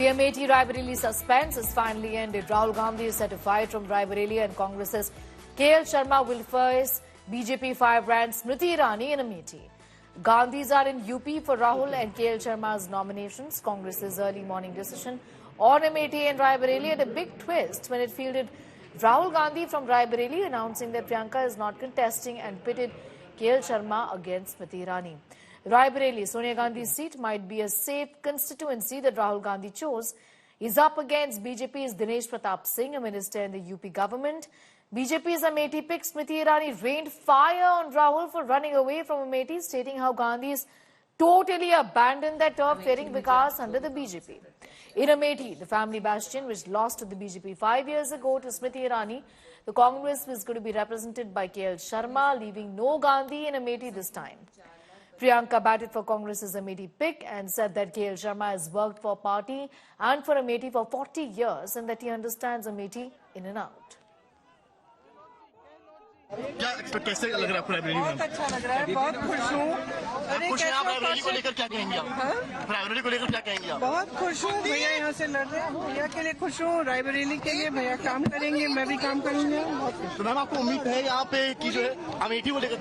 The Amethi Raebareli suspense has finally ended. Rahul Gandhi is set to fight from Raebareli and Congress's KL Sharma will face BJP firebrand Smriti Irani in Amethi. Gandhis are in UP for Rahul and KL Sharma's nominations. Congress's early morning decision on Amethi and Raebareli had a big twist when it fielded Rahul Gandhi from Raebareli announcing that Priyanka is not contesting and pitted KL Sharma against Smriti Irani. Raebareli, Sonia Gandhi's seat, might be a safe constituency that Rahul Gandhi chose. He's up against BJP's Dinesh Pratap Singh, a minister in the UP government. BJP's Amethi pick Smriti Irani rained fire on Rahul for running away from Amethi, stating how Gandhis totally abandoned their turf, fearing Vikas under the BJP. In Amethi, the family bastion, which lost to the BJP 5 years ago to Smriti Irani, the Congress was going to be represented by KL Sharma, leaving no Gandhi in Amethi this time. Priyanka batted for Congress's Amethi pick and said that KL Sharma has worked for party and for Amethi for 40 years and that he understands Amethi in and out. कैसे लग रहा है आपको रायबरेली में? बहुत अच्छा लग रहा है, बहुत खुश हूँ। खुश हैं आप रायबरेली को लेकर, क्या कहेंगे आप? रायबरेली को लेकर क्या कहेंगे आप? बहुत खुश हूँ, भैया यहाँ से लड़ रहे हैं, भैया के लिए खुश हूँ, रायबरेली के लिए भैया काम करेंगे, मैं भी काम करूँगा। तो मैम आपको उम्मीद है यहाँ पे कि जो है अमेठी को लेकर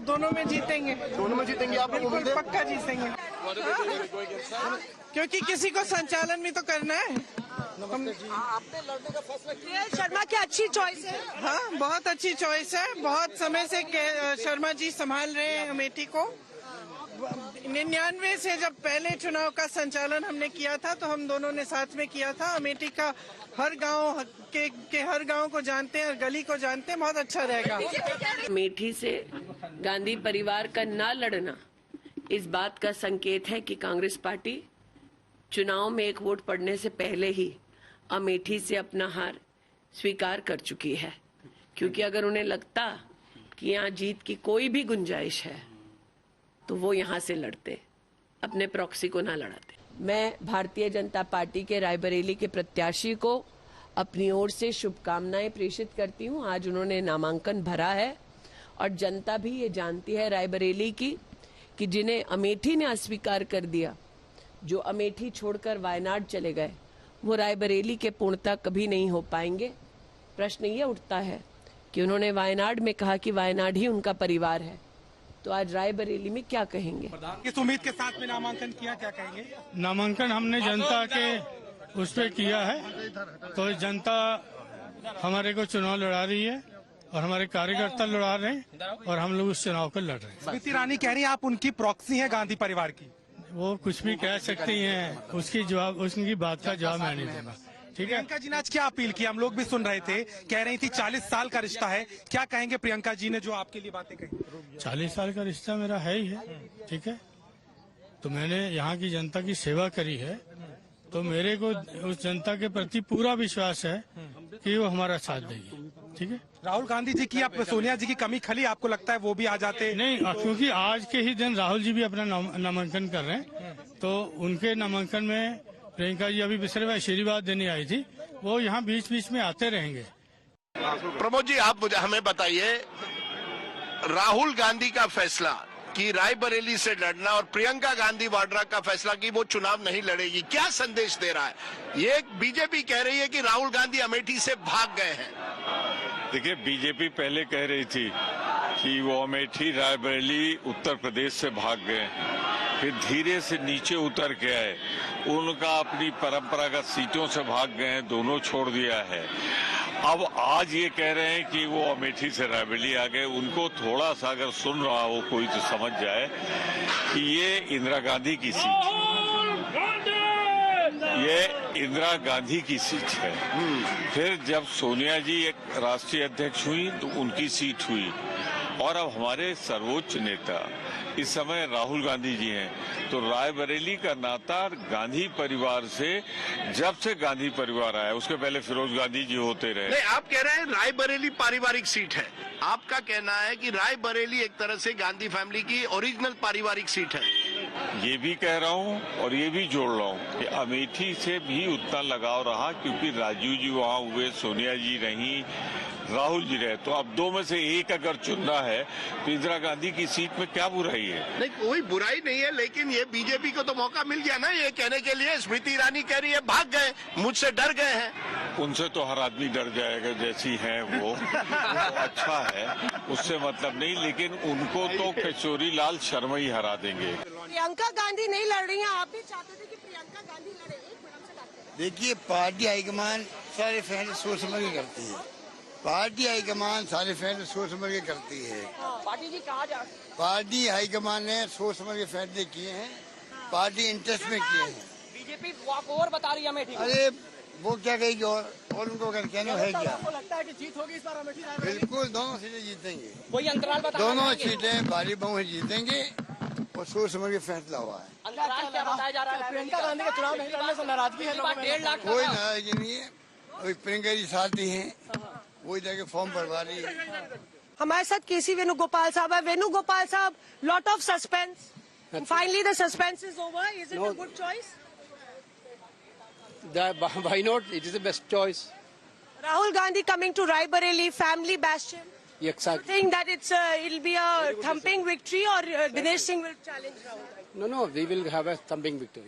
दोनों में जीतेंगे, आप उम्मीद है? पक्का जीतेंगे, क्योंकि किसी को संचालन भी तो करना है। आपने लड़ने का फैसला किया है। शर्मा की अच्छी चॉइस है। हाँ, बहुत अच्छी चॉइस है। बहुत समय से शर्मा जी संभाल रहे हैं अमेठी को। 99 से जब पहले चुनाव का संचालन हमने किया था तो हम दोनों ने साथ में किया था। अमेठी का हर गांव के हर गांव को जानते हैं, हर गली को जानते हैं, बहुत अच्छा रहेगा। अमेठी से गांधी परिवार का ना लड़ना इस बात का संकेत है कि कांग्रेस पार्टी चुनाव में एक वोट पड़ने से पहले ही अमेठी से अपना हार स्वीकार कर चुकी है, क्योंकि अगर उन्हें लगता कि यहाँ जीत की कोई भी गुंजाइश है तो वो यहाँ से लड़ते, अपने प्रॉक्सी को ना लड़ाते। मैं भारतीय जनता पार्टी के रायबरेली के प्रत्याशी को अपनी ओर से शुभकामनाएं प्रेषित करती हूँ। आज उन्होंने नामांकन भरा है और जनता भी ये जानती है रायबरेली की कि जिन्हें अमेठी ने अस्वीकार कर दिया, जो अमेठी छोड़कर वायनाड चले गए, वो रायबरेली के पूर्णता कभी नहीं हो पाएंगे। प्रश्न ये उठता है कि उन्होंने वायनाड में कहा कि वायनाड ही उनका परिवार है, तो आज रायबरेली में क्या कहेंगे? किस उम्मीद के साथ में नामांकन किया, क्या कहेंगे? नामांकन हमने जनता के उस पे किया है, तो जनता हमारे को चुनाव लड़ा रही है और हमारे कार्यकर्ता लड़ा रहे हैं और हम लोग उस चुनाव को लड़ रहे हैं। स्मृति ईरानी कह रही है आप उनकी प्रॉक्सी हैं गांधी परिवार की। वो कुछ भी कह सकती हैं, उनकी बात का जवाब मैं नहीं दूंगा। ठीक है। प्रियंका जी ने आज क्या अपील की, हम लोग भी सुन रहे थे, कह रही थी 40 साल का रिश्ता है, क्या कहेंगे प्रियंका जी ने जो आपके लिए बातें कही? 40 साल का रिश्ता मेरा है ही है, ठीक है। तो मैंने यहाँ की जनता की सेवा करी है, तो मेरे को उस जनता के प्रति पूरा विश्वास है कि वो हमारा साथ देगी, ठीक है। राहुल गांधी जी की, आप सोनिया जी की कमी खली, आपको लगता है वो भी आ जाते? नहीं, क्योंकि आज के ही दिन राहुल जी भी अपना नामांकन कर रहे हैं, तो उनके नामांकन में प्रियंका जी अभी पिछले बार आशीर्वाद देने आई थी, वो यहाँ बीच बीच में आते रहेंगे। प्रमोद जी, आप मुझे हमें बताइए, राहुल गांधी का फैसला कि रायबरेली से लड़ना और प्रियंका गांधी वाड्रा का फैसला कि वो चुनाव नहीं लड़ेगी, क्या संदेश दे रहा है? ये बीजेपी कह रही है कि राहुल गांधी अमेठी से भाग गए हैं। देखिए, बीजेपी पहले कह रही थी कि वो अमेठी रायबरेली उत्तर प्रदेश से भाग गए, फिर धीरे से नीचे उतर के आए, उनका अपनी परंपरागत सीटों से भाग गए, दोनों छोड़ दिया है। अब आज ये कह रहे हैं कि वो अमेठी से रायबरेली आ गए। उनको थोड़ा सा अगर सुन रहा हो कोई तो समझ जाए कि ये इंदिरा गांधी की सीट है, ये इंदिरा गांधी की सीट है। फिर जब सोनिया जी एक राष्ट्रीय अध्यक्ष हुई तो उनकी सीट हुई, और अब हमारे सर्वोच्च नेता इस समय राहुल गांधी जी हैं, तो रायबरेली का नाता गांधी परिवार से, जब से गांधी परिवार आया, उसके पहले फिरोज गांधी जी होते रहे। नहीं, आप कह रहे हैं रायबरेली पारिवारिक सीट है, आपका कहना है कि रायबरेली एक तरह से गांधी फैमिली की ओरिजिनल पारिवारिक सीट है। ये भी कह रहा हूँ और ये भी जोड़ रहा हूँ कि अमेठी से भी उतना लगाव रहा, क्योंकि राजीव जी वहाँ हुए, सोनिया जी रही, राहुल जी रहे। तो अब दो में से एक अगर चुनना है तो इंदिरा गांधी की सीट में क्या बुराई है? नहीं, कोई बुराई नहीं है, लेकिन ये बीजेपी को तो मौका मिल गया ना ये कहने के लिए। स्मृति ईरानी कह रही है भाग गए, मुझसे डर गए हैं। उनसे तो हर आदमी डर जाएगा, जैसी हैं वो अच्छा है, उससे मतलब नहीं, लेकिन उनको तो किशोरी लाल शर्मा ही हरा देंगे। प्रियंका गांधी नहीं लड़ रही हैं, आप भी चाहते थे कि प्रियंका गांधी लड़े। देखिए, पार्टी हाईकमान सारे फैसले सोच समझ के करती है। पार्टी हाईकमान सारे फैसले सोच समझ के करती है। पार्टी जी कहा जा पार्टी हाईकमान ने सोच समझ के फैसले किए हैं, पार्टी इंटरेस्ट में किए हैं। बीजेपी वॉकओवर बता रही है अमेठी। अरे वो क्या कहेगी और उनको कहना है क्या? आपको लगता है कि जीत होगी इस बार अमेठी? बिल्कुल, दोनों सीटें जीतेंगे। वही अंतराल बता दोनों सीटें भारी बहुमत जीतेंगे और सोच समझ के फैसला हुआ है। अंतराल क्या बताया जा रहा है? प्रियंका गांधी का चुनाव नहीं लड़ने से नाराजगी है लोगों में। 1.5 लाख कोई नाराजगी नहीं है। अभी प्रियंका जी साथ ही हैं, वही जाके फॉर्म भरवा रही है। हमारे साथ केसी वेणुगोपाल साहब है। वेणुगोपाल साहब, lot of suspense, finally the suspense is over. Is it a good choice? Why not? It is the best choice. Rahul Gandhi coming to Raebareli, family bastion. Exactly. Think that it'll be a thumping victory, or Dinesh Singh will challenge Rahul? No, we will have a thumping victory.